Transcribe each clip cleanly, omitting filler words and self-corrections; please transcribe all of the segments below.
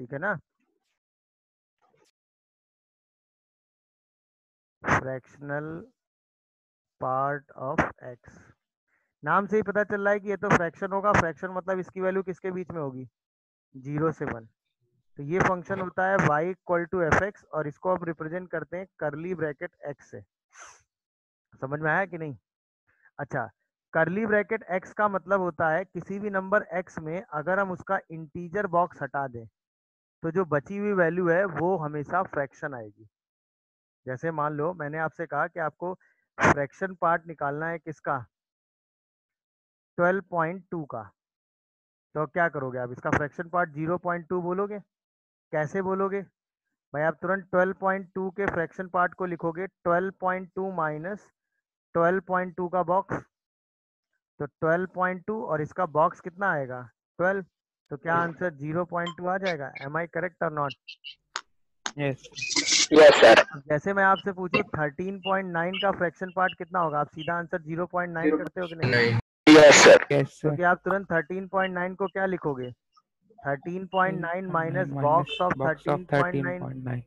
ठीक है ना। फ्रैक्शनल पार्ट ऑफ एक्स, नाम से ही पता चल रहा है कि ये तो फ्रैक्शन होगा। फ्रैक्शन मतलब इसकी वैल्यू किसके बीच में होगी, 0 से 1। तो ये फंक्शन होता है y equal to f x, और इसको हम रिप्रेजेंट करते हैं करली ब्रैकेट x से। समझ में आया कि नहीं। अच्छा, करली ब्रैकेट x का मतलब होता है किसी भी नंबर x में अगर हम उसका इंटीजर बॉक्स हटा दें तो जो बची हुई वैल्यू है वो हमेशा फ्रैक्शन आएगी। जैसे मान लो मैंने आपसे कहा कि आपको फ्रैक्शन पार्ट निकालना है किसका, 12.2 का। तो क्या करोगे आप, इसका फ्रैक्शन पार्ट 0.2 बोलोगे। कैसे बोलोगे भाई, आप तुरंत 12.2 के फ्रैक्शन पार्ट को लिखोगे 12.2 माइनस 12.2 का बॉक्स। तो 12.2 और इसका बॉक्स कितना आएगा 12। तो क्या आंसर 0.2 आ जाएगा। एम आई करेक्ट और नॉट। Yes yes sir. जैसे मैं आपसे पूछूं 13.9 का फ्रैक्शन पार्ट कितना होगा, आप सीधा आंसर 0.9 करते हो कि नहीं। Yes sir. Yes sir. क्योंकि आप तुरंत 13.9 को क्या लिखोगे, 13.9 minus minus box of box of 13.9। 13.9।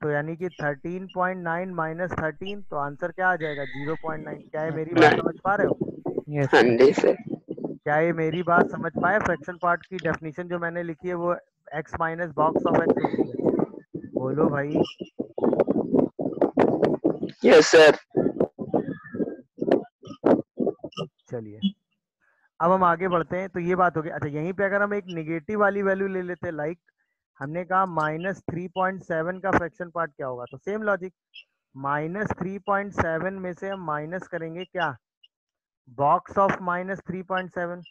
तो यानी कि 13.9 माइनस 13, तो आंसर क्या आ जाएगा 0.9। क्या ये मेरी बात समझ पा रहे हो। यस हाँ सर। जी सर। क्या ये मेरी बात समझ पाए, फ्रैक्शन पार्ट की डेफिनेशन जो मैंने लिखी है वो x minus box of x होती है। बोलो भाई। Yes sir. चलिए अब हम आगे बढ़ते हैं। तो ये बात होगी। अच्छा, यहीं पे अगर हम एक निगेटिव वाली वैल्यू ले लेते हैं, लाइक हमने कहा -3.7 का फ्रैक्शन पार्ट क्या होगा, तो सेम लॉजिक, -3.7 में से हम माइनस करेंगे क्या, बॉक्स ऑफ -3.7।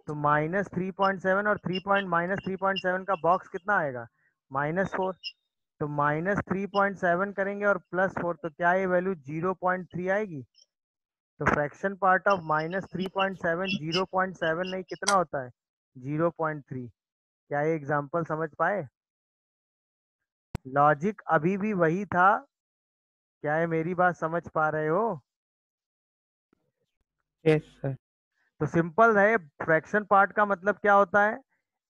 तो -3.7 और -3.7 का बॉक्स कितना आएगा -4। तो -3.7 करेंगे और +4, तो क्या ये वैल्यू 0.3 आएगी। तो फ्रैक्शन पार्ट ऑफ -3.7 0.7 नहीं कितना होता है 0.3। क्या ये एग्जांपल समझ पाए, लॉजिक अभी भी वही था। क्या ये मेरी बात समझ पा रहे हो। Yes sir. तो सिंपल है, फ्रैक्शन पार्ट का मतलब क्या होता है,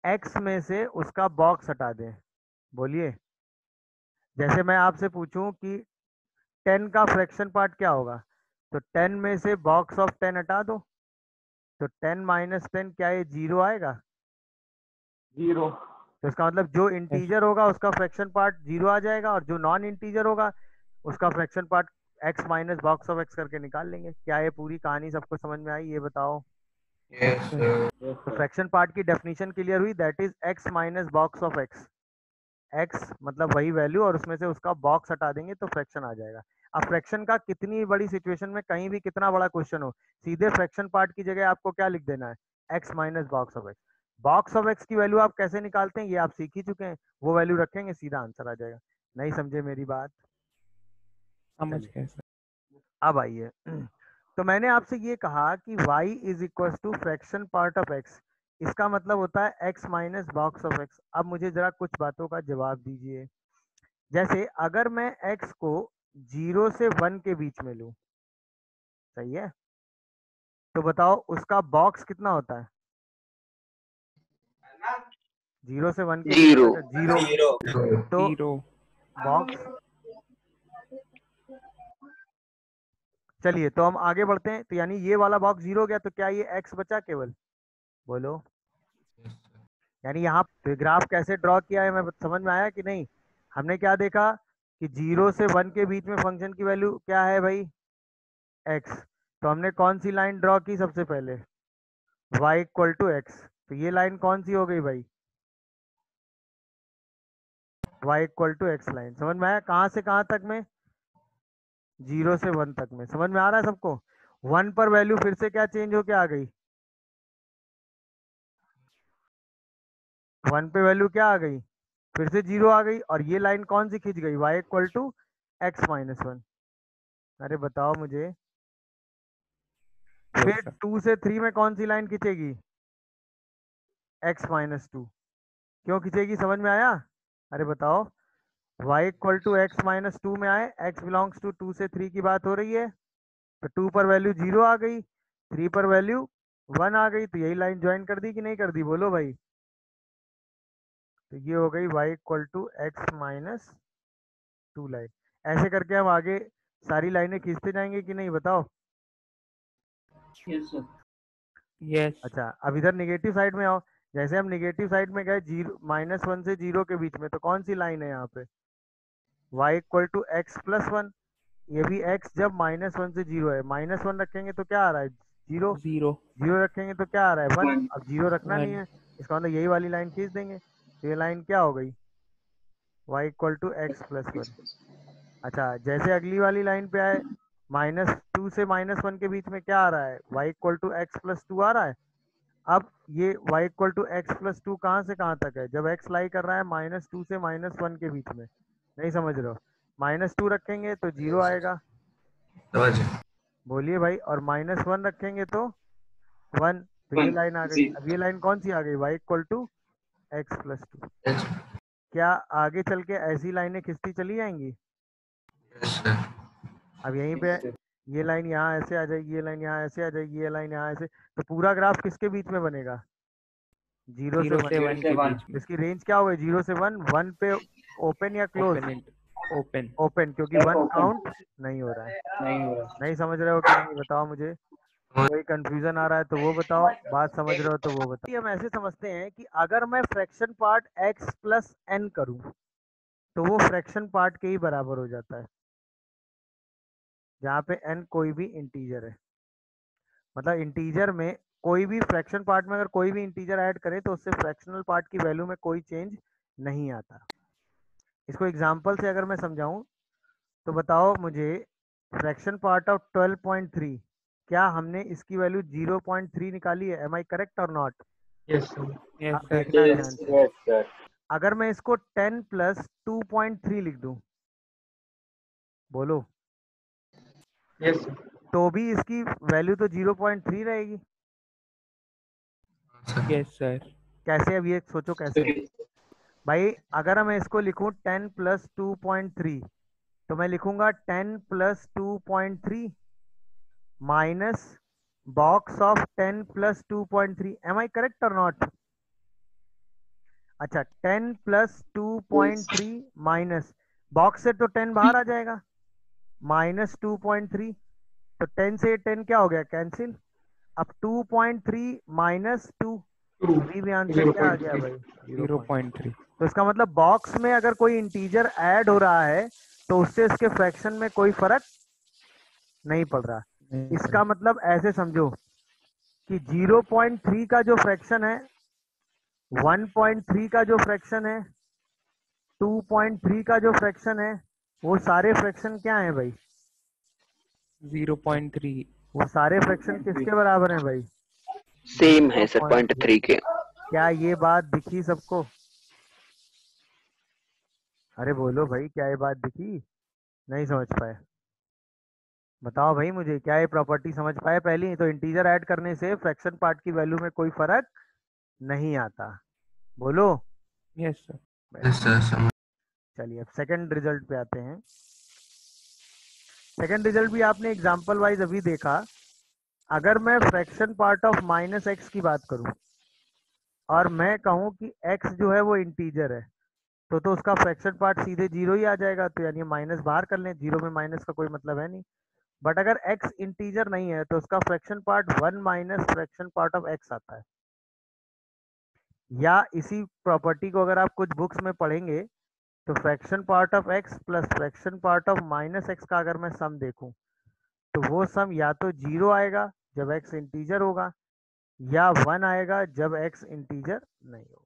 एक्स में से उसका बॉक्स हटा दें। बोलिए, जैसे मैं आपसे पूछूं कि 10 का फ्रैक्शन पार्ट क्या होगा, तो 10 में से बॉक्स ऑफ 10 हटा दो। तो 10 माइनस 10, क्या ये 0 आएगा। 0। तो इसका मतलब जो यस इंटीजर होगा उसका फ्रैक्शन पार्ट 0 आ जाएगा, और जो नॉन इंटीजर होगा उसका fraction part x minus box of x करके निकाल लेंगे। क्या ये पूरी कहानी सबको समझ में आई, ये बताओ। Yes sir. तो फ्रैक्शन पार्ट की डेफिनेशन क्लियर हुई, that is x minus box of x। x मतलब वही वैल्यू और उसमें से उसका बॉक्स हटा देंगे तो फ्रैक्शन आ जाएगा। अब फ्रैक्शन का कितनी बड़ी सिचुएशन में कहीं भी कितना बड़ा क्वेश्चन हो, सीधे फ्रैक्शन पार्ट की जगह आपको क्या लिख देना है, x minus box of x। Box of x की वैल्यू आप कैसे निकालते हैं ये आप सीख ही चुके हैं, वो वैल्यू रखेंगे सीधा आंसर आ जाएगा। नहीं समझे मेरी बात। समझ चलिए गए सर। अब आइए। तो मैंने आपसे ये कहा कि y is equal to fraction part of x, इसका मतलब होता है x minus box of x। अब मुझे जरा कुछ बातों का जवाब दीजिए। जैसे अगर मैं x को 0 से 1 के बीच में लूं, सही है, तो बताओ उसका बॉक्स कितना होता है 0 से 1 के बीच में, 0। अगर 0, तो 0। बॉक्स। चलिए तो हम आगे बढ़ते हैं। तो यानी ये वाला बॉक्स 0 हो गया, तो क्या ये x बचा केवल, बोलो। यानी यहाँ पे ग्राफ कैसे ड्रॉ किया है, मैं समझ में आया कि नहीं। हमने क्या देखा कि 0 से 1 के बीच में फंक्शन की वैल्यू क्या है भाई, x। तो हमने कौन सी लाइन ड्रॉ की सबसे पहले, y इक्वल टू एक्स। तो ये लाइन कौन सी हो गई भाई, y equal to x line. समझ में आया, कहाँ से कहाँ तक में, 0 से 1 तक में। समझ में आ रहा है सबको। 1 पर वैल्यू फिर से क्या चेंज होके आ गई, 1 पे वैल्यू क्या आ गई, फिर से 0 आ गई, और ये लाइन कौन सी खिंच गई, y equal to x minus 1। अरे बताओ मुझे। यस फिर सर। 2 से 3 में कौन सी लाइन खिंचेगी, x माइनस 2। क्यों खिंचेगी, समझ में आया। अरे बताओ, y equal to x minus 2 में आए, x बिलोंग्स टू 2 से 3 की बात हो रही है। तो 2 पर वैल्यू 0 आ गई, 3 पर वैल्यू 1 आ गई, तो यही लाइन ज्वाइन कर दी कि नहीं कर दी, बोलो भाई। तो ये हो गई y equal to x minus 2 line. ऐसे करके हम आगे सारी लाइनें खींचते जाएंगे कि नहीं, बताओ। yes, अच्छा, अब इधर निगेटिव साइड में आओ। जैसे हम निगेटिव साइड में गए, -1 से 0 के बीच में, तो कौन सी लाइन है यहाँ पे, y equal to x plus 1। ये भी x जब -1 से 0 है, -1 रखेंगे तो क्या आ रहा है, 0। 0, 0 रखेंगे तो क्या आ रहा है, 1। अब 0 रखना नहीं 1, है, इसका मतलब यही वाली लाइन खींच देंगे। तो ये लाइन क्या हो गई, y equal to x plus 1। अच्छा, जैसे अगली वाली लाइन पे आए, -2 से -1 के बीच में क्या आ रहा है, y equal to x plus 2 आ रहा है। अब ये y equal to x plus 2 कहाँ से कहाँ तक है, जब x लाई कर रहा है -2 से -1 के बीच में, नहीं समझ रहे हो। -2 रखेंगे तो 0 आएगा, बोलिए भाई, और -1 रखेंगे तो 1। तो ये लाइन आ गई। अब ये लाइन कौन सी आ गई, y equal to x plus 2। क्या आगे चल के ऐसी लाइनें खिंचती चली जाएंगी। अब यहीं पे ये लाइन यहाँ ऐसे आ जाएगी, ये लाइन यहाँ ऐसे आ जाएगी, ये लाइन यहाँ ऐसे, तो पूरा ग्राफ किसके बीच में बनेगा, 0 से 0 1। से 1 के बीच में, इसकी रेंज क्या होगी, 0 से 1, 1 पे ओपन या क्लोज, ओपन, ओपन, ओपन, क्योंकि 1 काउंट नहीं हो रहा है। नहीं समझ रहे हो कि नहीं, बताओ मुझे। कोई कंफ्यूजन आ रहा है तो वो बताओ, बात समझ रहे हो तो वो बताओ। हम ऐसे समझते हैं कि अगर मैं fraction part x plus n करूं, तो वो फ्रैक्शन पार्ट के ही बराबर हो जाता है, जहाँ पे n कोई भी इंटीजर है। मतलब इंटीजर में कोई भी फ्रैक्शन पार्ट में अगर कोई भी इंटीजर ऐड करें तो उससे फ्रैक्शनल पार्ट की वैल्यू में कोई चेंज नहीं आता। इसको एग्जांपल से अगर मैं समझाऊं तो बताओ मुझे, फ्रैक्शन पार्ट ऑफ 12.3, क्या हमने इसकी वैल्यू 0.3 निकाली है, एम आई करेक्ट और नॉट। yes आप sir, देखना ध्यान से। अगर मैं इसको 10 प्लस 2.3 लिख दूं, बोलो, yes sir, तो भी इसकी वैल्यू तो 0.3 रहेगी। yes sir, कैसे, अब ये सोचो कैसे भाई। अगर मैं इसको लिखूं 10 प्लस 2.3, तो मैं लिखूंगा 10 plus 2.3 minus box of 10 plus 2.3, am I correct और नॉट। अच्छा, 10 प्लस 2.3 माइनस बॉक्स से तो 10 बाहर आ जाएगा, माइनस 2.3, तो 10 से 10 क्या हो गया, कैंसिल। अब 2.3 माइनस 2, अभी भी आंसर क्या आ गया भाई, 0.3, तो इसका मतलब बॉक्स में अगर कोई इंटीजर ऐड हो रहा है तो उससे इसके फ्रैक्शन में कोई फर्क नहीं पड़ रहा। इसका मतलब ऐसे समझो कि 0.3 का जो फ्रैक्शन है, 1.3 का जो फ्रैक्शन है, 2.3 का जो फ्रैक्शन है, वो सारे फ्रैक्शन क्या है भाई, 0.3, वो सारे फ्रैक्शन किसके बराबर हैं भाई, सेम है सर, 0.3। 0.3 के। क्या ये बात दिखी सबको, अरे बोलो भाई, क्या ये बात दिखी, नहीं समझ पाए, बताओ भाई मुझे, क्या ये प्रॉपर्टी समझ पाए पहली। तो इंटीजर ऐड करने से फ्रैक्शन पार्ट की वैल्यू में कोई फर्क नहीं आता, बोलो। yes sir, चलिए अब सेकंड रिजल्ट पे आते हैं। सेकंड रिजल्ट भी आपने एग्जांपल वाइज अभी देखा। अगर मैं फ्रैक्शन पार्ट ऑफ -x की बात करूं और मैं कहूं कि x जो है वो इंटीजर है, तो उसका फ्रैक्शन पार्ट सीधे 0 ही आ जाएगा, तो यानी माइनस बाहर कर लें, 0 में माइनस का कोई मतलब है नहीं। बट अगर x इंटीजर नहीं है तो उसका fraction part 1 minus fraction part of x आता है। या इसी प्रॉपर्टी को अगर आप कुछ बुक्स में पढ़ेंगे तो फ्रैक्शन part of x plus fraction part of -x का अगर मैं सम देखूं, तो वो सम या तो 0 आएगा जब x इंटीजर होगा, या 1 आएगा जब x इंटीजर नहीं होगा।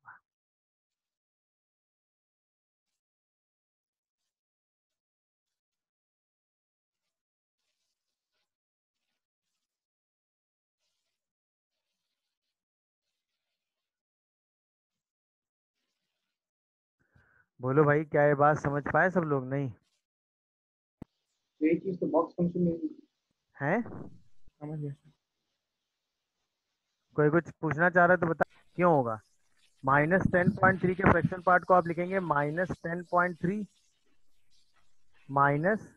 बोलो भाई, क्या ये बात समझ पाए सब लोग, नहीं ये चीज तो बॉक्स फंक्शन में है। समझ गया sir, कोई कुछ पूछना चाह रहा है तो बता, क्यों होगा। -10.3 के फ्रैक्शन पार्ट को आप लिखेंगे -10.3 minus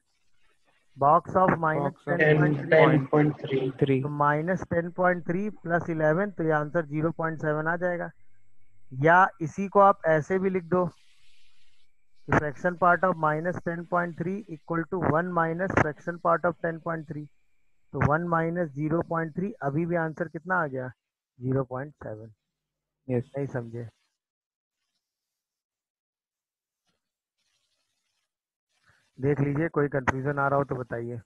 box of box of -10.3, 10.3, तो -10.3 प्लस 11, तो ये आंसर 0.7 आ जाएगा। या इसी को आप ऐसे भी लिख दो कि fraction part of -10.3 equal to 1 minus fraction part of 10.3। तो 1 माइनस 0.3, अभी भी आंसर कितना आ गया? 0.7। यस नहीं समझे? देख लीजिए, कोई कंफ्यूजन आ रहा हो तो बताइए।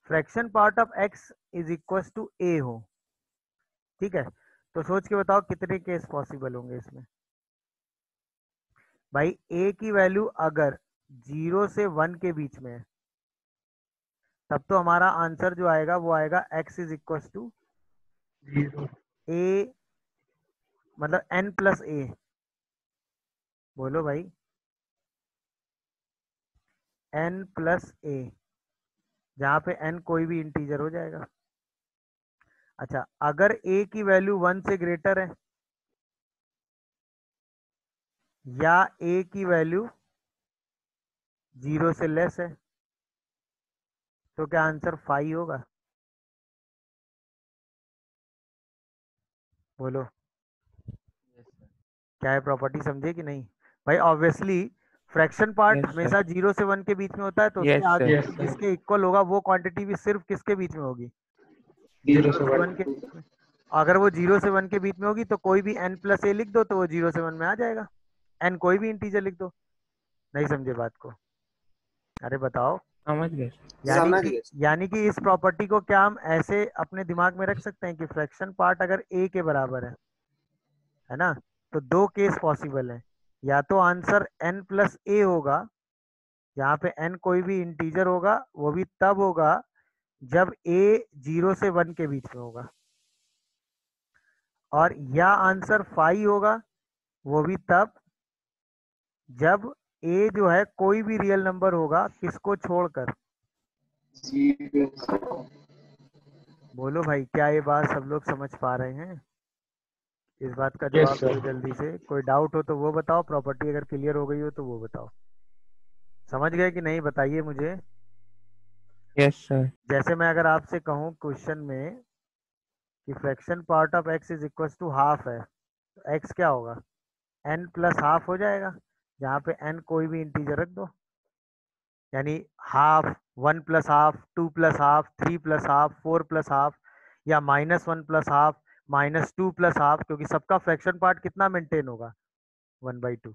Fraction part of x is equal to a हो, ठीक है, तो सोच के बताओ कितने केस पॉसिबल होंगे इसमें। भाई a की वैल्यू अगर 0 से 1 के बीच में है तब तो हमारा आंसर जो आएगा वो आएगा x is equal to a, मतलब n प्लस a। बोलो भाई, n प्लस a, जहाँ पे n कोई भी इंटीजर हो जाएगा। अच्छा, अगर a की वैल्यू 1 से ग्रेटर है या a की वैल्यू 0 से लेस है तो क्या आंसर 5 होगा? बोलो, क्या है प्रॉपर्टी, समझे कि नहीं? भाई ऑब्वियसली फ्रैक्शन पार्ट यस हमेशा सर 0 से 1 के बीच में होता है, तो उसके यस आगे सर जिसके इक्वल होगा वो क्वांटिटी भी सिर्फ किसके बीच में होगी? 0 से 1 के बीच में। अगर वो 0 से 1 के बीच में होगी तो कोई भी n प्लस ए लिख दो तो वो 0 से 1 में आ जाएगा। n कोई भी इंटीजर लिख दो। नहीं समझे बात को? अरे बताओ। समझ गए सर यानी कि इस प्रॉपर्टी को क्या हम ऐसे अपने दिमाग में रख सकते हैं कि फ्रैक्शन पार्ट अगर a के बराबर है ना, तो दो केस पॉसिबल है। या तो आंसर n प्लस ए होगा, जहाँ पे n कोई भी इंटीजर होगा, वो भी तब होगा जब a 0 से 1 के बीच में होगा, और या आंसर 5 होगा, वो भी तब जब a जो है कोई भी रियल नंबर होगा, किसको छोड़कर। बोलो भाई, क्या ये बात सब लोग समझ पा रहे हैं? इस बात का जवाब दो जल्दी से। कोई डाउट हो तो वो बताओ, प्रॉपर्टी अगर क्लियर हो गई हो तो वो बताओ। समझ गए कि नहीं, बताइए मुझे। यस सर जैसे मैं अगर आपसे कहूँ क्वेश्चन में कि fraction part of x is equal to half है, तो x क्या होगा? n प्लस हाफ हो जाएगा, जहाँ पे n कोई भी इंटीजर रख दो, यानी half, 1 plus half, 2 plus half, 3 plus half, 4 plus half, या -1 प्लस हाफ, -2 प्लस हाफ, क्योंकि सबका फ्रैक्शन पार्ट कितना मेंटेन होगा? 1/2।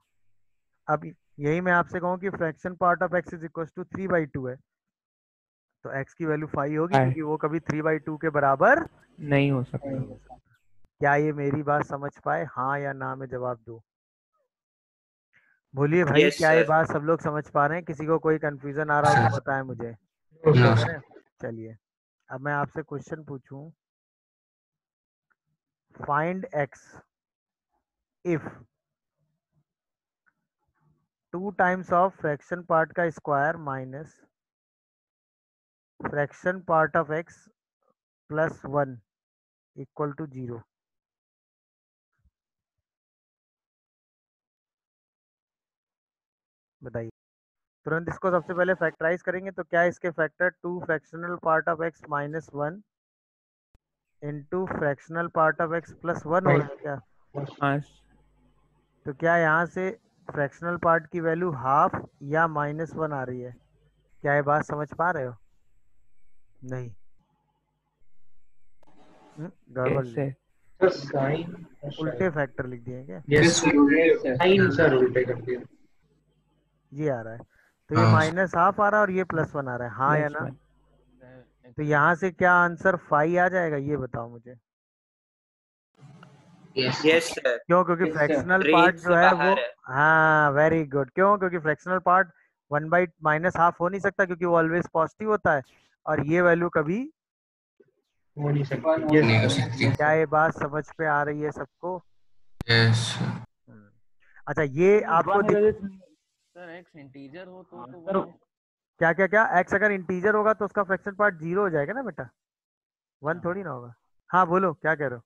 अब यही मैं आपसे कहूँ कि fraction part of x is equal to 3/2 है, तो x की वैल्यू 5 होगी, आए क्योंकि वो कभी 3/2 के बराबर नहीं हो सकता नहीं हो सकता। क्या ये मेरी बात समझ पाए? हाँ या ना में जवाब दो। बोलिए भाई, क्या ये बात सब लोग समझ पा रहे हैं? किसी को कोई कंफ्यूजन आ रहा हो तो बताएं मुझे। क्लियर है? चलिए, अब मैं आपसे क्वेश्चन पूछूं। Find x if 2 times of fraction part का square minus fraction part of x plus 1 equal to 0। बताइए। तुरंत इसको सबसे पहले फैक्टराइज करेंगे तो क्या इसके factor 2 fractional part of x minus 1 into fractional part of x plus 1 हो रहा है क्या? हाँ तो क्या यहाँ से फ्रैक्शनल पार्ट की वैल्यू हाफ या -1 आ रही है? क्या ये बात समझ पा रहे हो? नहीं। गड़बड़ यस लिख, सर उल्टे फैक्टर लिख दिए क्या? ये आ रहा है, तो ये -हाफ आ रहा है और ये +1 आ रहा है, हाँ या प्लस ना? 1 तो यहाँ से क्या आंसर 5 आ जाएगा, ये बताओ मुझे। यस सर, क्यों? क्योंकि फ्रैक्शनल पार्ट रेंज जो से है वो, बाहर है। हाँ वेरी गुड। क्यों? क्योंकि फ्रैक्शनल पार्ट 1/-हाफ हो नहीं सकता, क्योंकि वो ऑलवेज पॉजिटिव होता है, और ये वैल्यू कभी नहीं हो सकती। क्या ये बात समझ पे आ रही है सबको? यस हम्म। अच्छा, ये आपको सर एक्स इंटीजर हो तो वन हो। क्या क्या क्या, x अगर इंटीजर होगा तो उसका फ्रैक्शन पार्ट 0 हो जाएगा ना बेटा, 1 थोड़ी ना होगा। हाँ बोलो, क्या कह रहे हो?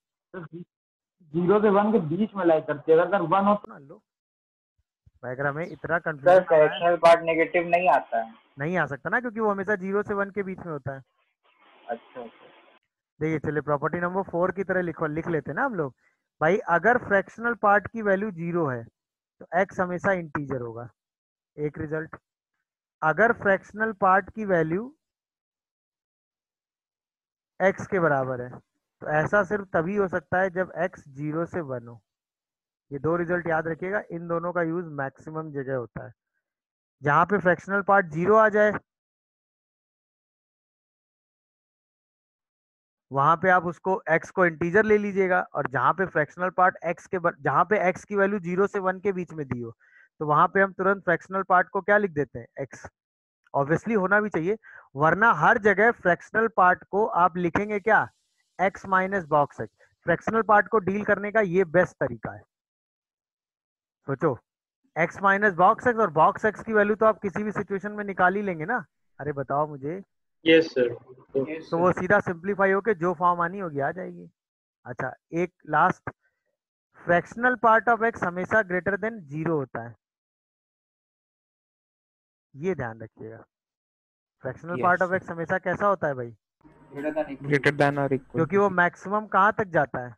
0 से 1 के बीच में लाई करती है, अगर 1 हो ना लो, डायग्राम में इतना सर कंफ्यूजन आ रहा है। फ्रैक्शनल पार्ट नेगेटिव नहीं आता है। नहीं आ सकता ना, क्योंकि वो हमेशा 0 से 1 के बीच में होता है। अच्छा देखिए, चलिए प्रॉपर्टी नंबर 4 की तरह लिख लेते हैं ना हम लोग। भाई अगर फ्रैक्शनल पार्ट की वैल्यू 0 है तो x हमेशा इंटीजर होगा, एक रिजल्ट। अगर फ्रैक्शनल पार्ट की वैल्यू x के बराबर है तो ऐसा सिर्फ तभी हो सकता है जब x 0 से 1 हो। ये दो रिजल्ट याद रखिएगा, इन दोनों का यूज मैक्सिमम जगह होता है। जहां पे फ्रैक्शनल पार्ट 0 आ जाए वहां पे आप उसको x को इंटीजर ले लीजिएगा, और जहां पे फ्रैक्शनल पार्ट जहां पे x की वैल्यू 0 से 1 के बीच में दी हो तो वहां पे हम तुरंत फ्रैक्शनल पार्ट को क्या लिख देते हैं, x। ऑब्वियसली होना भी चाहिए, वरना हर जगह फ्रैक्शनल पार्ट को आप लिखेंगे क्या, x minus box x। Fractional part को डील करने का ये बेस्ट तरीका है। सोचो, x माइनस बॉक्स x, और बॉक्स x की वैल्यू तो आप किसी भी सिचुएशन में निकाल ही लेंगे ना। अरे बताओ मुझे, यस सर। तो वो सीधा सिंप्लीफाई होके जो फॉर्म आनी होगी आ जाएगी। अच्छा, एक last, fractional part of x हमेशा ग्रेटर देन 0 होता है, ये ध्यान रखिएगा। Fractional part of Yes. x हमेशा कैसा होता है भाई, Greater than or equal क्योंकि to वो मैक्सिमम कहाँ तक जाता है,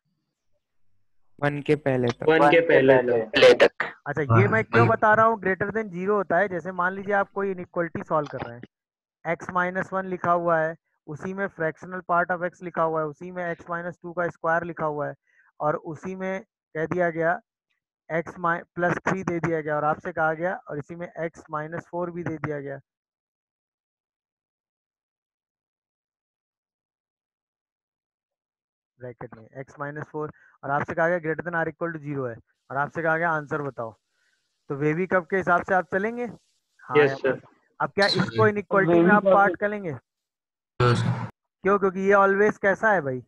1 के पहले तक। 1 के पहले तक। पहले तक। अच्छा ये मैं क्यों बता रहा हूँ ग्रेटर देन 0 होता है, जैसे मान लीजिए आप कोई इनइक्वलिटी सॉल्व कर रहे हैं, x माइनस 1 लिखा हुआ है, उसी में फ्रैक्शनल पार्ट ऑफ x लिखा हुआ है, उसी में x माइनस 2 का स्क्वायर लिखा हुआ है, और उसी में कह दिया गया x प्लस 3 दे दिया गया, और आपसे कहा गया और इसी में x माइनस 4 भी दे दिया गया। ब्रैकेट में x माइनस 4, और आपसे कहा गया greater than or equal to 0 है, और आपसे कहा गया आंसर बताओ, तो वेवी कप के हिसाब से आप चलेंगे, हाँ या यस ना। सर। अब क्या इसको इनइक्वलिटी में आप पार्ट करेंगे, क्यों, क्योंकि ये ऑलवेज कैसा है भाई,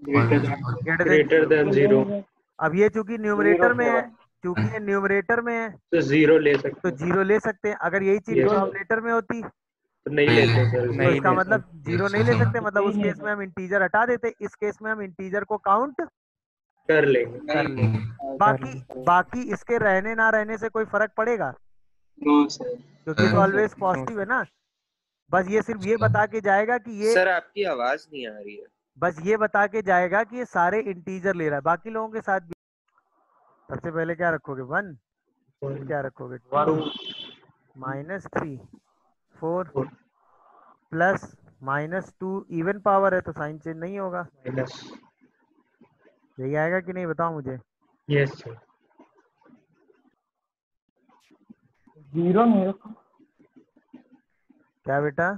ग्रेटर देन ग्रेटर 0। देन 0 अब ये चूंकि न्यूमरेटर में है, चूंकि ये न्यूमरेटर में है तो 0 ले तो सकते हैं। 0 ले सकते हैं। अगर यही चीज Yes, sir. डिनोमिनेटर में होती तो नहीं लेते सर। तो नहीं इसका ले मतलब सकते। 0 नहीं ले सकते, मतलब उस केस में हम इंटीजर हटा देते, इस केस में हम इंटीजर को काउंट कर लेंगे। कर लेंगे। बाकी बाकी इसके रहने ना रहने से कोई फर्क पड़ेगा, क्योंकि तो ऑलवेज पॉजिटिव है ना। बस ये सिर्फ ये बता के जाएगा कि ये, सर आपकी आवाज नहीं आ रही है। बस ये बता के जाएगा कि ये सारे इंटीजर ले रहा है, बाकी लोगों के साथ भी। सबसे पहले क्या रखोगे, 1, फिर क्या रखोगे, 2, -3, 4 प्लस -2, इवन पावर है तो साइन चेंज नहीं होगा, माइनस। यही आएगा कि नहीं बताओ मुझे। Yes sir. 0 नहीं रखो। क्या बेटा,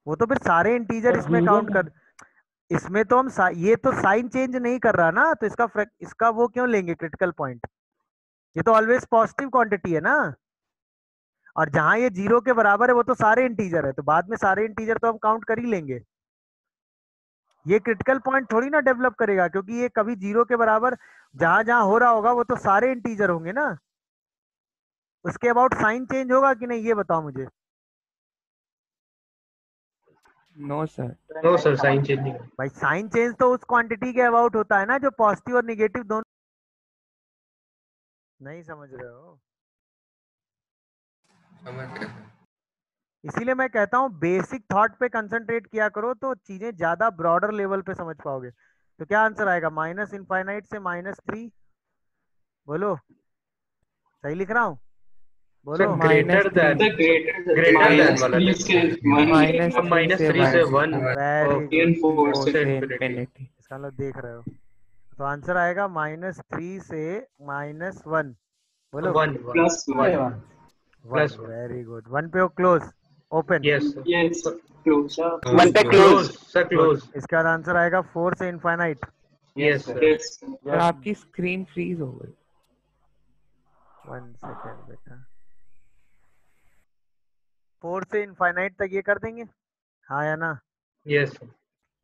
वो तो फिर सारे इंटीजर इसमें काउंट कर, इसमें तो हम ये तो साइन चेंज नहीं कर रहा ना, तो इसका वो क्यों लेंगे क्रिटिकल पॉइंट, ये तो ऑलवेज पॉजिटिव क्वांटिटी है ना। और जहां ये 0 के बराबर है वो तो सारे इंटीजर है, तो बाद में सारे इंटीजर तो हम काउंट कर ही लेंगे। ये क्रिटिकल पॉइंट थोड़ी ना डेवलप करेगा, क्योंकि ये कभी 0 के बराबर जहां जहां हो रहा होगा वो तो सारे इंटीजर होंगे ना। उसके अबाउट साइन चेंज होगा कि नहीं, ये बताओ मुझे। No sir. No sir, sign change नहीं होगा। भाई साइन चेंज तो उस क्वांटिटी के अबाउट होता है ना जो पॉजिटिव और निगेटिव दोनों, नहीं समझ रहे हो। इसीलिए मैं कहता हूँ बेसिक थॉट पे कंसंट्रेट किया करो तो चीजें ज्यादा ब्रॉडर लेवल पे समझ पाओगे। तो क्या आंसर आएगा, माइनस इनफाइनाइट से -3, बोलो सही लिख रहा हूँ, बोलो। Sir greater than, greater than वाला -3 -3 से 1 वेरी गुड, 4 से से infinity। infinity। इसका मतलब देख रहे हो, तो आंसर आएगा -3 से -1, बोलो 1 प्लस 1 1। प्लस वेरी गुड, 1 पे क्लोज, ओपन। Yes sir. 1 पे क्लोज क्लोज। Sir, close. इसके बाद आंसर आएगा 4 से इनफाइनाइट। Yes sir. सर आपकी स्क्रीन फ्रीज हो गई। 1 सेकेंड बेटा, 4 से इनफाइनाइट तक ये कर देंगे, हाँ या ना। Yes sir.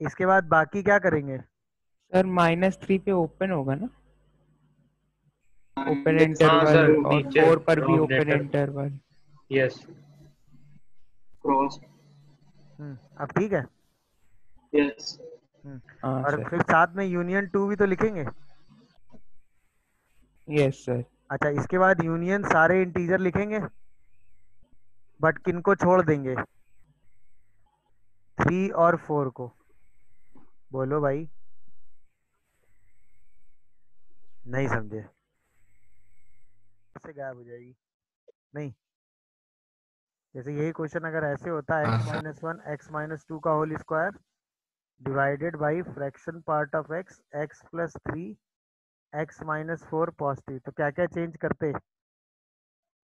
इसके बाद बाकी क्या करेंगे, सर -3 पे ओपन होगा ना, ओपन हाँ इंटरवल, सर, और नीचे 4 पर भी ओपन डिनोमिनेटर। इंटरवल। यस। अब ठीक है। हाँ और सर। फिर साथ में यूनियन 2 भी तो लिखेंगे। Yes sir. अच्छा, इसके बाद यूनियन सारे इंटीजर लिखेंगे, बट किन को छोड़ देंगे, 3 और 4 को, बोलो भाई। नहीं समझे, इससे गायब हो जाएगी। नहीं, जैसे यही क्वेश्चन अगर ऐसे होता है x-1 x-2 का whole square divided by fraction part of x x plus 3 x-4 positive, तो क्या क्या चेंज करते?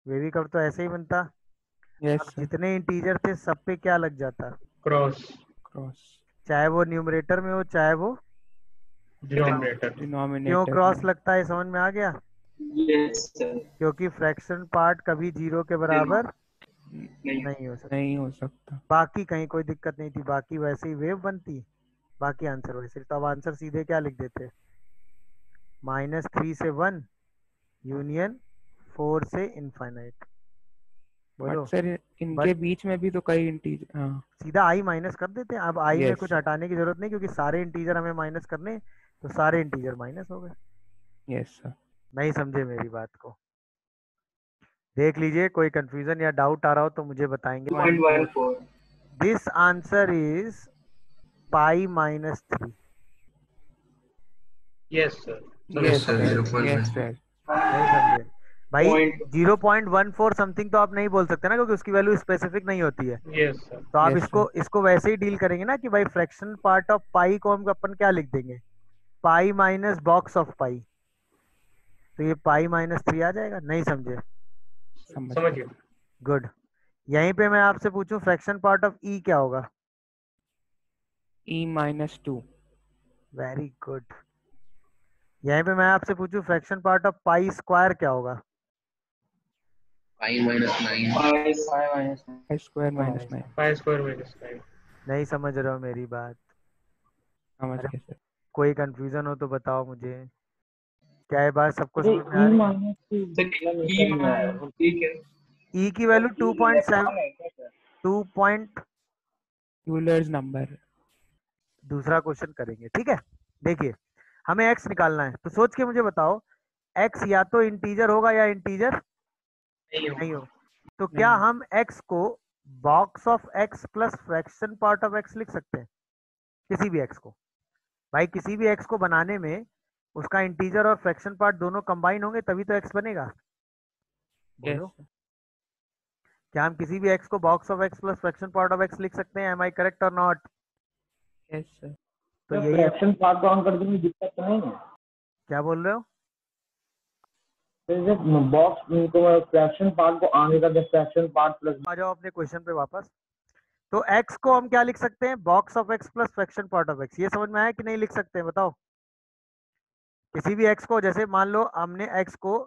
वे भी कब तो ऐसे ही बनता। यस अब सर। जितने इंटीजर थे सब पे क्या लग जाता, क्रॉस क्रॉस चाहे वो न्यूमरेटर में हो चाहे वो। डिनोमिनेटर। क्यों डिनोमिनेटर क्रॉस में। लगता है, समझ में आ गया? Yes sir. क्योंकि फ्रैक्शन पार्ट कभी 0 के बराबर नहीं हो सकता। नहीं हो सकता। बाकी कहीं कोई दिक्कत नहीं थी, बाकी वैसे ही वेव बनती, बाकी आंसर वैसे। तो अब आंसर सीधे क्या लिख देते, -3 से 1 यूनियन 4 से इनफाइनाइट। बोलो। बट सर इनके बट बीच में भी तो कई इंटीजर। हाँ। सीधा आई माइनस कर देते हैं। अब आई में यस कुछ हटाने की जरूरत नहीं, क्योंकि सारे इंटीजर हमें माइनस करने, तो सारे इंटीजर माइनस हो गए। Yes sir. नहीं समझे मेरी बात को? देख लीजिए, कोई कंफ्यूजन या डाउट आ रहा हो तो मुझे बताएंगे। 2.14। This answer is π-3। Yes sir. Yes sir. Yes sir. नहीं समझे भाई? Point. 0.14 समथिंग तो आप नहीं बोल सकते ना, क्योंकि उसकी वैल्यू स्पेसिफिक नहीं होती है। Yes sir. तो आप Yes, इसको वैसे ही डील करेंगे ना कि भाई फ्रैक्शन पार्ट ऑफ पाई को हम अपन क्या लिख देंगे, पाई माइनस बॉक्स ऑफ पाई, तो ये π-3 आ जाएगा। नहीं समझे? समझ गया। गुड। यहीं पे मैं आपसे पूछूं फ्रैक्शन पार्ट ऑफ ई क्या होगा? E-2। Very good. यहीं पे मैं आपसे पूछूं fraction part of pi square क्या होगा? -9. I² -9। Pi square minus 9। नहीं समझ रहे हो मेरी बात? समझ अरे गए सर। कोई कंफ्यूजन हो तो बताओ मुझे। क्या ये बात सबको अरे समझ में आ रही है? ठीक है। ई की वैल्यू 2.7 2 पॉइंट। Euler's number. दूसरा क्वेश्चन करेंगे, ठीक है? देखिए, हमें एक्स निकालना है, तो सोच के मुझे बताओ, एक्स या तो इंटीजर होगा या इंटीजर नहीं हो। तो क्या नहीं। हम एक्स को box of x plus fraction part of x लिख सकते हैं? किसी भी एक्स को, भाई किसी भी एक्स को बनाने में उसका इंटीजर और फ्रैक्शन पार्ट दोनों कंबाइन होंगे तभी तो एक्स बनेगा। यस बोलो, सर। क्या हम किसी भी एक्स को box of x plus fraction part of x लिख सकते हैं? एम आई करेक्ट और नॉट? Yes sir. तो यही है। फ्रैक्शन पार्ट ऑन कर देंगे, दिक्कत तो नहीं है। क्या बोल रहे हो? बॉक्स को फ्रैक्शन पार्ट को आने का फ्रैक्शन पार्ट प्लस। आ जाओ अपने क्वेश्चन पे वापस। तो x को हम क्या लिख सकते हैं? Box of x plus fraction part of x। ये समझ में आया कि नहीं लिख सकते हैं, बताओ? किसी भी x को, जैसे मान लो हमने x को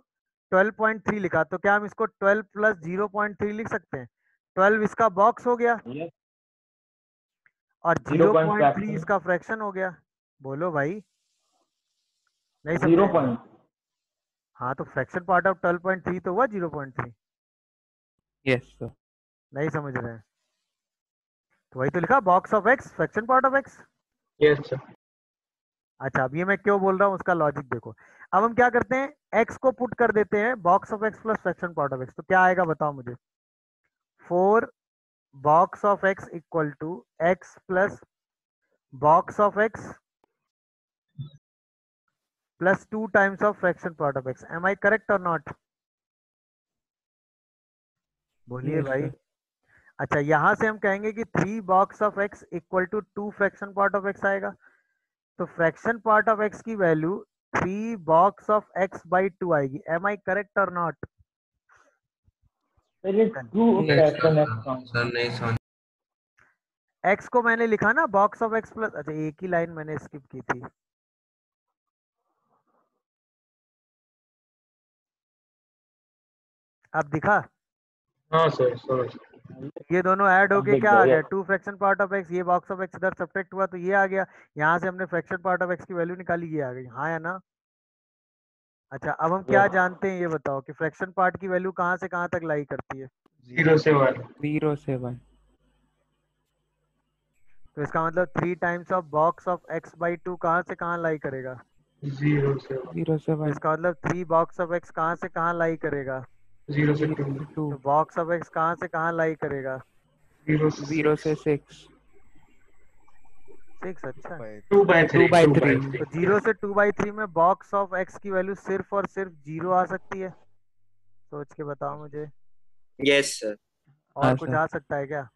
12.3 लिखा, तो क्या हम इसको 12 प्लस 0.3 लिख सकते हैं? 12 इसका बॉक्स हो गया और 0.3 इसका फ्रैक्शन हो गया। बोलो भाई, नहीं समझे? 0. हाँ, तो फ्रैक्शन पार्ट ऑफ 12.3 तो हुआ 0.3। Yes sir. नहीं समझ रहे हैं? तो वही तो लिखा, box of x fraction part of x. Yes sir. अच्छा, अब ये मैं क्यों बोल रहा हूँ उसका लॉजिक देखो। अब हम क्या करते हैं, x को पुट कर देते हैं box of x plus fraction part of x, तो क्या आएगा बताओ मुझे? 4 box of x equal to x plus box of x plus 2 times of fraction part of x। Am I correct और नॉट? बोलिए यस भाई। सर। अच्छा, यहां से हम कहेंगे कि 3 box of x equal to 2 fraction part of x आएगा। तो फ्रैक्शन पार्ट ऑफ x की value 3 box of x by 2 आएगी। एम आई करेक्ट और नॉट? सर नहीं समझ। x को मैंने लिखा ना बॉक्स ऑफ x प्लस, अच्छा एक ही लाइन मैंने स्किप की थी। अब दिखा? हाँ सर समझ। ये दोनों ऐड अब होके दिख क्या आ गया। गया? 2 फ्रैक्शन पार्ट ऑफ x। ये बॉक्स ऑफ x इधर सब्ट्रैक्ट हुआ तो ये आ गया। यहाँ से हमने फ्रैक्शन पार्ट ऑफ x की वैल्यू निकाली, ये आ गई। हाँ या ना? अच्छा, अब हम क्या जानते हैं ये बताओ कि फ्रैक्शन पार्ट की वैल्यू कहाँ से कहाँ तक लाई करती है? 0 से 1। 0 से 1। तो इसका मतलब 3 times of box of x by 2 कहाँ से कहाँ लाई करेगा? 0 से 1। 0 से तो 1। इसका मतलब 3 बॉक्स ऑफ x कहाँ से कहाँ लाई करेगा? 0 से 2। 0 से 2। तो बॉक्स ऑफ x कहाँ से कहाँ लाई करेगा? 0 से 0 से 6। 6 अच्छा। 2/3 तो 0 से 2/3 में बॉक्स ऑफ x की वैल्यू सिर्फ और सिर्फ 0 आ सकती है। सोच के बताओ मुझे, यस सर। और हाँ कुछ सर। आ सकता है क्या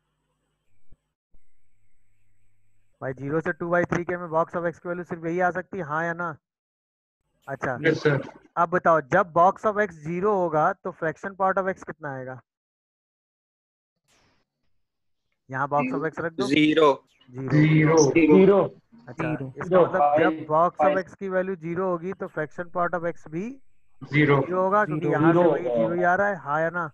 भाई? 0 से 2/3 के में बॉक्स ऑफ x की वैल्यू सिर्फ यही आ सकती है, हाँ या ना? अच्छा, यस सर। अब बताओ, जब बॉक्स ऑफ x 0 होगा तो फ्रैक्शन पार्ट ऑफ x कितना आएगा? यहाँ बॉक्स ऑफ x रख दो। 0। 0। 0 अच्छा, 0 इसका मतलब जब बॉक्स ऑफ x की वैल्यू 0 होगी तो फ्रैक्शन पार्ट ऑफ x भी 0 0 होगा, क्योंकि 0 यहाँ से 0 वही 0 ही आ रहा है, हाँ या ना?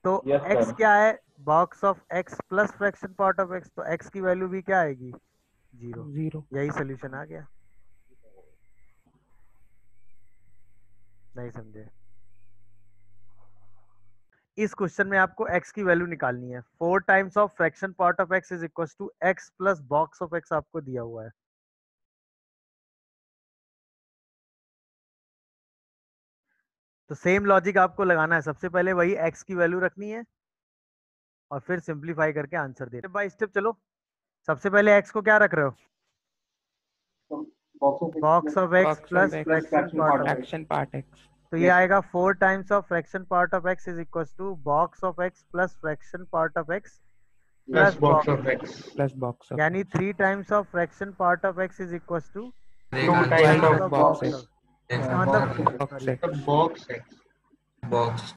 तो यस x सर। क्या है? Box of x plus fraction part of x, तो x की वैल्यू भी क्या आएगी? 0। 0 यही सोल्यूशन आ गया। नहीं समझे? इस क्वेश्चन में आपको x की वैल्यू निकालनी है। 4 times of fraction part of x is equal to x plus box of x आपको दिया हुआ है। तो सेम लॉजिक आपको लगाना है, सबसे पहले वही x की वैल्यू रखनी है और फिर सिंपलीफाई करके आंसर दे। स्टेप बाय स्टेप चलो। सबसे पहले x को क्या रख रहे हो? Box of x box plus of x fraction part of x। Fraction part x। तो ये आएगा 4 times of fraction part of x is equal to box of x plus fraction part of x plus plus box box, of x plus box of यानी 3 times of fraction part of x is equal to 2 2 times times of of box box x of. इसका मतलब box sorry, x box x box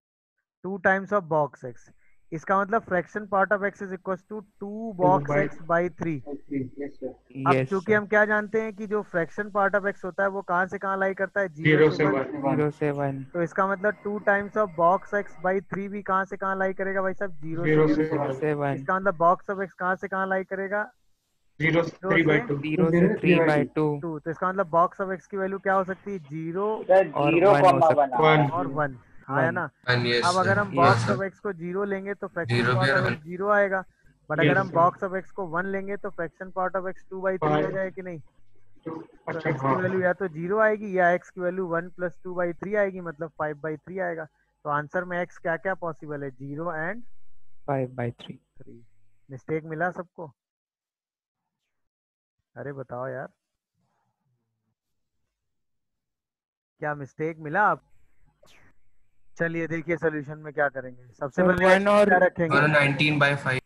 2 times of box x। इसका मतलब fraction part of x is equal to 2 box by x by 3। अब yes चूंकि हम क्या जानते हैं कि जो फ्रैक्शन पार्ट ऑफ x होता है वो कहाँ से कहाँ लाई करता है? 0 0 से से 1। 1 0 से 1 तो इसका मतलब 2 times of box x by 3 भी कहाँ से कहाँ लाई करेगा भाई साहब? 0 0 से से 0 से 1 इसका मतलब बॉक्स ऑफ x कहाँ से कहाँ लाई करेगा? 0 से 0 से 3/2 0 से 3/2 2। तो इसका मतलब बॉक्स ऑफ x की वैल्यू क्या हो सकती है? 0 और 0, 1 हो सकता है। 1 और 1, हाँ या 1 ना? यस अब अगर हम Yes, box sir. Of x को 0 लेंगे तो फ्रैक्शन 0 पार्ट भी ऑफ और x 0 आएगा, बट Yes, अगर हम sir. बॉक्स ऑफ x को 1 लेंगे तो फ्रैक्शन पार्ट ऑफ x 2/3 हो 5 जाएगा कि नहीं? तो अच्छा x की हाँ वैल्यू या तो 0 आएगी या x की वैल्यू 1 प्लस 2/3 आएगी, मतलब 5/3 आएगा। तो आंसर में x क्या क्या पॉसिबल है? 0 एंड 5/3 3। मिस्टेक मिला सबको? अरे बताओ यार, क्या मिस्टेक मिला आप? चलिए देखिए सोल्यूशन में क्या करेंगे। सबसे सर पहले 1 x को और क्या रखेंगे? 19/5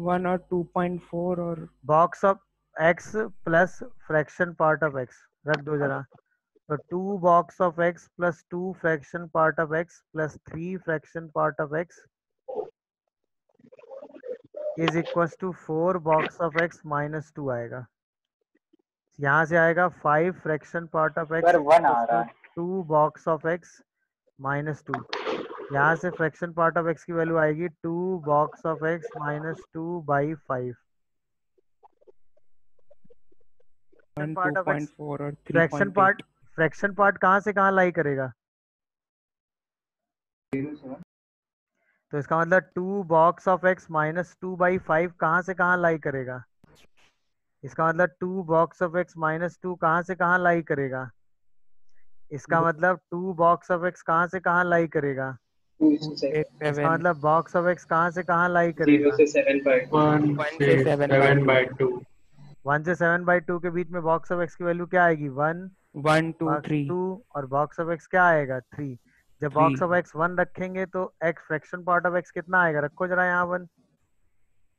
1 और 2.4 और box of x plus fraction part of x रख दो जरा। तो 2 box of x plus 2 fraction part of x plus 3 fraction part of x is equal to 4 box of x minus 2 आएगा। यहाँ से आएगा 5 fraction part of x sir 1 आ रहा है। 2 बॉक्स ऑफ x माइनस 2। यहाँ से फ्रैक्शन पार्ट ऑफ x की वैल्यू आएगी 2 box of x minus 2 by 5। 1 part of x 2.4 और फ्रैक्शन 3.8 पार्ट कहाँ से कहाँ लाई करेगा? तो इसका मतलब 2 बॉक्स ऑफ x माइनस 2/5 कहाँ से कहाँ लाई करेगा? इसका मतलब 2 बॉक्स ऑफ x माइनस 2 कहाँ से कहाँ लाई करेगा? इसका मतलब 2 बॉक्स ऑफ x कहाँ से कहाँ लाई करेगा? 2 से 7 इसका 7 मतलब बॉक्स ऑफ x कहाँ से कहाँ लाई 0 करेगा? से 7/2 1 1 से से 7/2 7/2 1 से 7/2 के बीच में बॉक्स ऑफ x की वैल्यू क्या आएगी? 1 1 2 बॉक्स 3 2 और बॉक्स ऑफ x क्या आएगा? 3। जब 3 बॉक्स ऑफ x 1 रखेंगे तो x fraction part of x कितना आएगा? रखो जरा यहाँ 1।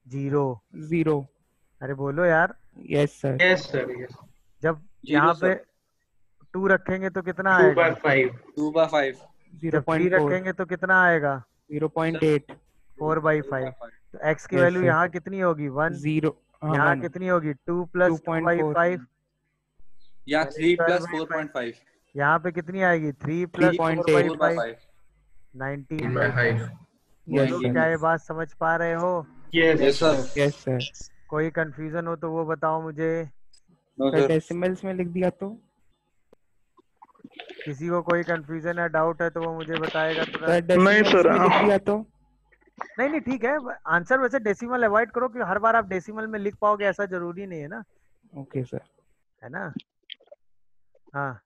0। 0 अरे बोलो यार। Yes sir yes sir yes जब 0 यहाँ पे सर 2 रखेंगे तो कितना 2 आएगा? by 5 2/5 जब 3 0.4 रखेंगे तो कितना आएगा? 0.8 4/5। तो x की यस वैल्यू सर यहाँ कितनी होगी? 1। 0 यहाँ 1 कितनी होगी? 2 प्लस 2.4 2/5 या यानी 3 प्लस 12/5। 4.5 यहाँ पे कितनी आएगी? 3 प्लस 3.8 4/5 4/5 19/5। यस बोलो सर क्या ये बात समझ पा रहे हो? Yes yes sir yes sir कोई कंफ्यूजन हो तो वो बताओ मुझे। नो सर सर डेसिमल्स में लिख दिया तो किसी को कोई कंफ्यूजन या डाउट है तो वो मुझे बताएगा सर तुरंत। डेसिमल्स में लिख दिया तो नहीं नहीं ठीक है, आंसर वैसे डेसिमल अवॉइड करो कि हर बार आप डेसिमल में लिख पाओगे ऐसा जरूरी नहीं है ना, ओके सर है ना? हाँ